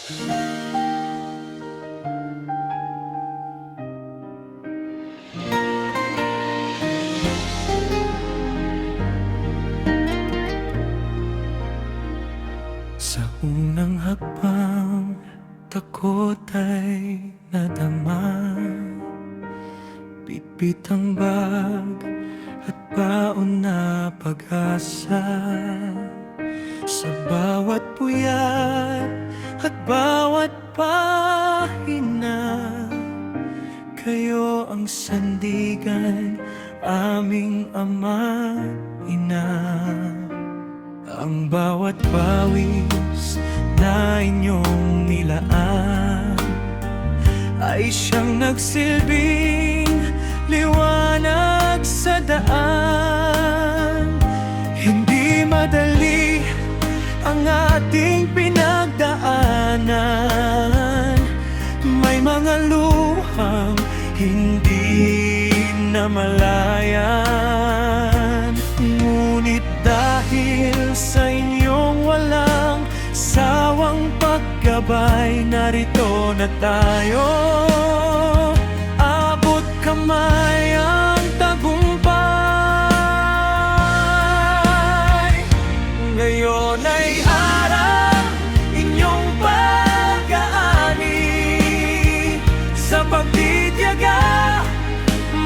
Sa unang hakbang, takot ay nadama. Bitbit ang bag at baon na pag-asa. Sa bawat puyat at bawat pahina, kayo ang sandigan, aming ama, ina. Ang bawat pawis na inyong nilaan ay siyang nagsilbing liwanag sa daan. Hindi madali ang ating pinagdaanan, may mga luhang hindi na malayan. Ngunit dahil sa inyong walang sawang paggabay, narito na tayo. Abot kamay ang tagumpay. Ngayon ay araw inyong pag-aani. Sa pagtitiyaga,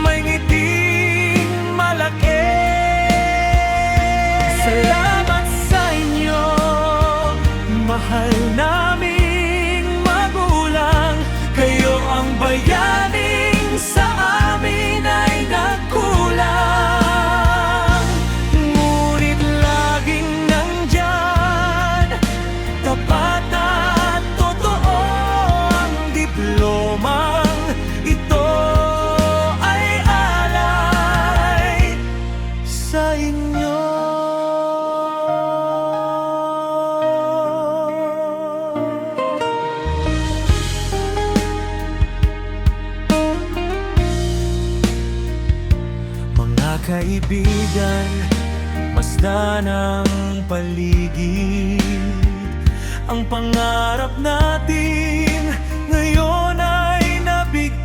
may ngiting malaki. Salamat sa inyo, mahal naming magulang. Kayo ang bayaning sa amin ay nagkulang. Ngunit laging nandyan, tapat at totoo ang diplomang ito ay alay sa inyo. Kaibigan, masdan ang paligid. Ang pangarap natin ngayon ay nabigkis.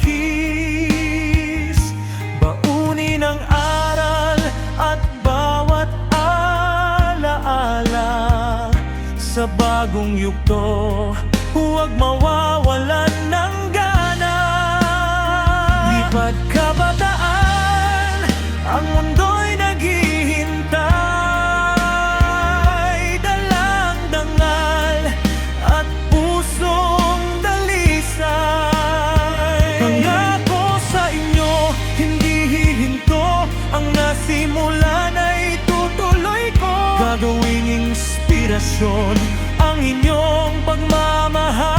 Baunin ang aral at bawat alaala. Sa bagong yugto, huwag mawawalan ng gana. Lipat kabataan, ang mundo'y naghihintay. Dalang dangal at pusong dalisay. Pangako sa inyo, hindi hihinto. Ang nasimulan ay tutuloy ko. Gagawing inspirasyon ang inyong pagmamahal.